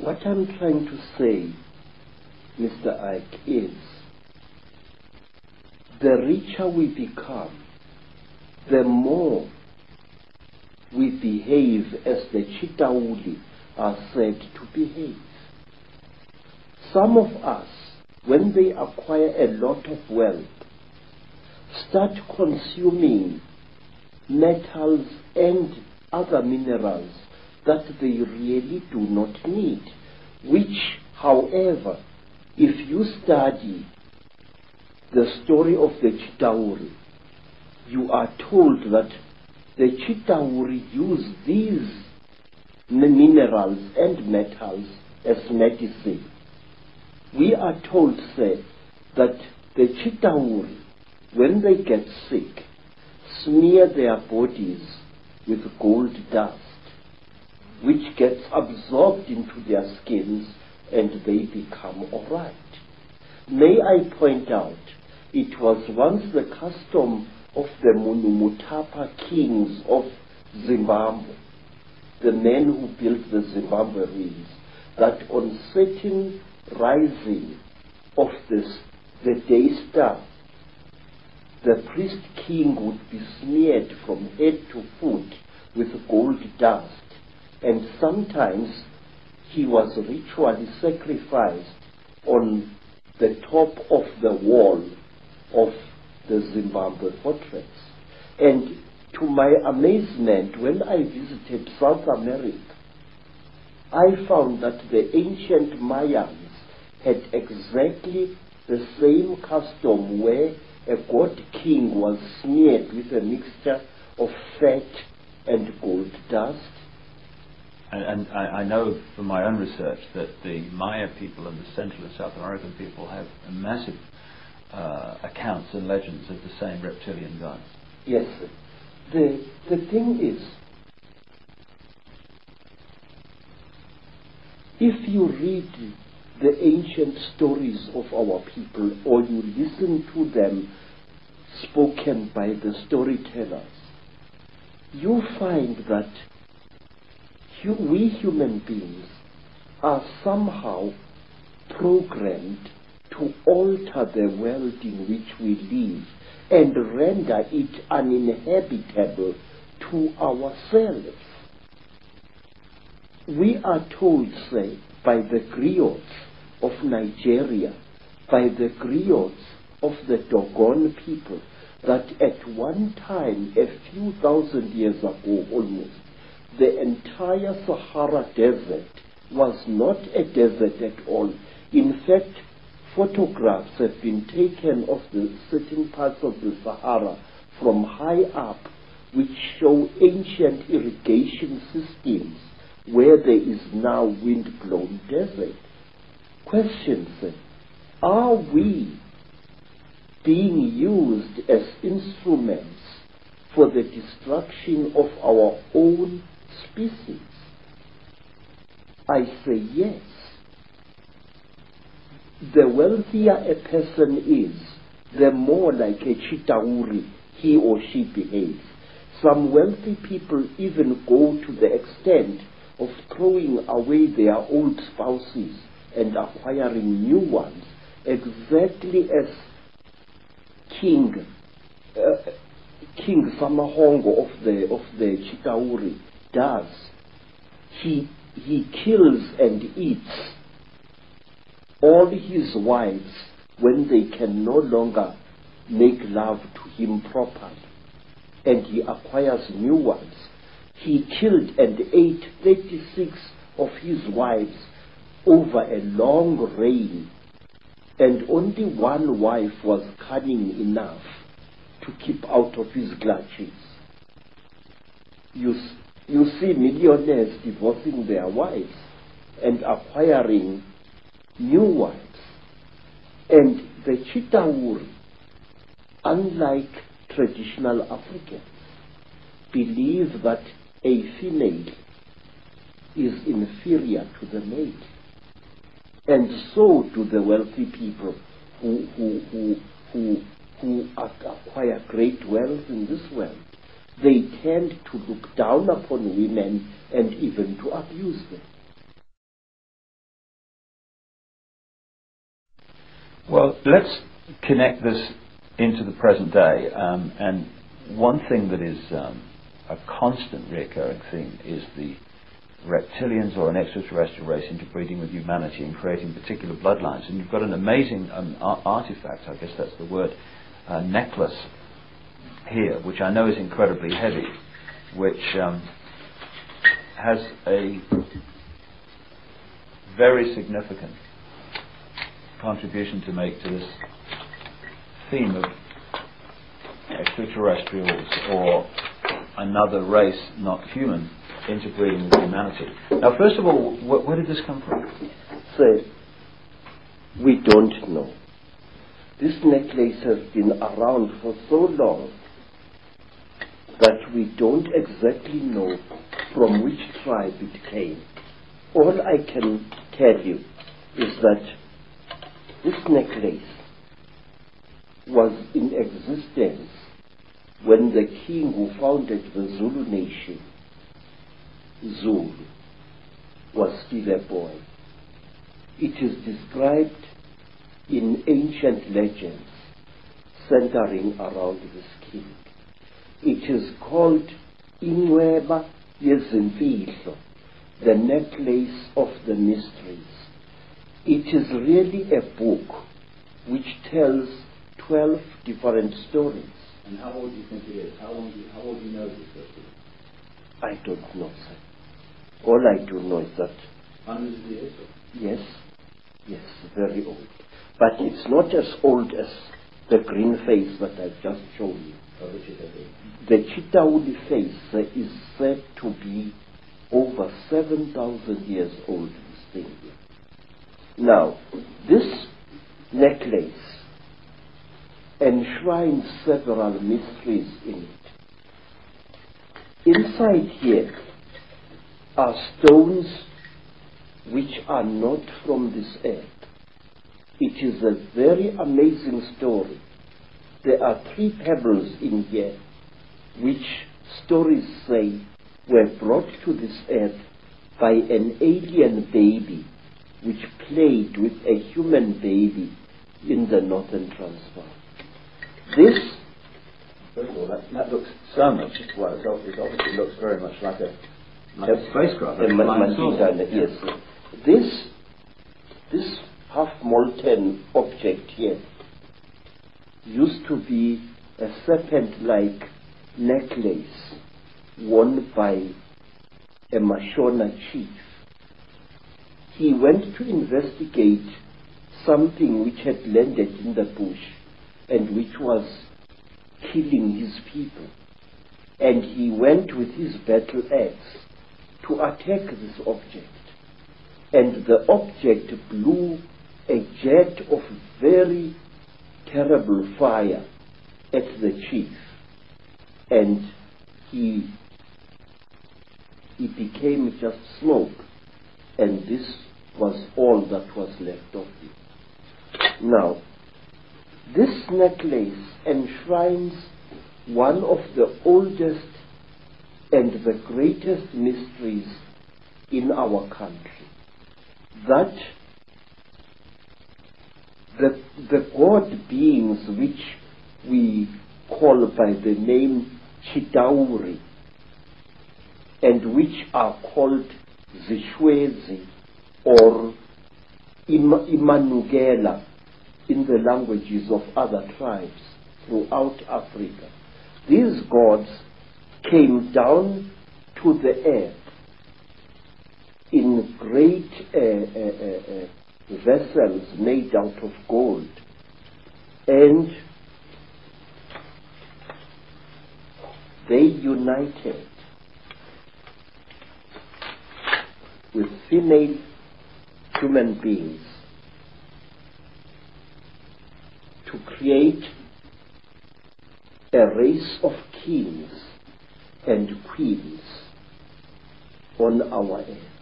What I'm trying to say, Mr. Icke, is the richer we become, the more we behave as the Chitauli are said to behave. Some of us, when they acquire a lot of wealth, start consuming metals and other minerals that they really do not need, which, however, if you study the story of the Chitauri, you are told that the Chitauri use these minerals and metals as medicine. We are told, say, that the Chitauri, when they get sick, smear their bodies with gold dust, which gets absorbed into their skins and they become all right. May I point out, it was once the custom of the Mutapa kings of Zimbabwe, the men who built the Zimbabwe reeds, that on certain rising of the day star, the priest king would be smeared from head to foot with gold dust, and sometimes he was ritually sacrificed on the top of the wall of the Zimbabwe fortress. And to my amazement, when I visited South America, I found that the ancient Mayans had exactly the same custom, where a god king was smeared with a mixture of fat and gold dust. And I know from my own research that the Maya people and the Central and South American people have massive accounts and legends of the same reptilian gods. Yes. The thing is, if you read the ancient stories of our people, or you listen to them spoken by the storytellers, you find that we human beings are somehow programmed to alter the world in which we live and render it uninhabitable to ourselves. We are told, say, by the griots of Nigeria, by the griots of the Dogon people, that at one time, a few thousand years ago almost, the entire Sahara Desert was not a desert at all. In fact, photographs have been taken of the certain parts of the Sahara from high up, which show ancient irrigation systems where there is now wind-blown desert. Questions: are we being used as instruments for the destruction of our own species? I say yes. The wealthier a person is, the more like a Chitauri he or she behaves. Some wealthy people even go to the extent of throwing away their old spouses and acquiring new ones, exactly as King Samahongo of the Chitauri does. He kills and eats all his wives when they can no longer make love to him properly, and he acquires new ones. He killed and ate 36 of his wives over a long reign, and only one wife was cunning enough to keep out of his clutches. You see millionaires divorcing their wives and acquiring new wives. And the Chitauri, unlike traditional Africans, believe that a female is inferior to the male. And so do the wealthy people who acquire great wealth in this world. They tend to look down upon women and even to abuse them. Well, let's connect this into the present day. And one thing that is a constant recurring theme is the reptilians or an extraterrestrial race interbreeding with humanity and creating particular bloodlines. And you've got an amazing artifact, I guess that's the word, necklace here, which I know is incredibly heavy, which has a very significant contribution to make to this theme of extraterrestrials or another race, not human, interbreeding with humanity. Now, first of all, where did this come from? So, we don't know. This necklace has been around for so long that we don't exactly know from which tribe it came. All I can tell you is that this necklace was in existence when the king who founded the Zulu nation, Zulu, was still a boy. It is described in ancient legends centering around this king. It is called Inweba Yezimfihlo, the necklace of the mysteries. It is really a book which tells 12 different stories. And how old do you think it is? How old do you know this person? I don't know, sir. All I do know is that... Hundreds of years? Yes, very old. But it's not as old as the green face that I've just shown you. Oh, the Chitauli. The Chitauli face is said to be over 7,000 years old, this thing here. Now, this necklace enshrines several mysteries in it. Inside here are stones which are not from this earth. It is a very amazing story. There are 3 pebbles in here which stories say were brought to this earth by an alien baby which played with a human baby in the northern Transvaal. This, first of all, that looks so much, well, it obviously looks very much like a spacecraft. Yes. This half-molten object here used to be a serpent-like necklace worn by a Mashona chief. He went to investigate something which had landed in the bush and which was killing his people. And he went with his battle axe to attack this object. And the object blew a jet of very terrible fire at the chief. And he became just smoke. And this was all that was left of him. Now, this necklace enshrines one of the oldest and the greatest mysteries in our country. That the God beings which we call by the name Chitauri and which are called Zishwezi or Imanugela in the languages of other tribes throughout Africa. These gods came down to the earth in great vessels made out of gold, and they united with female human beings to create a race of kings and queens on our earth.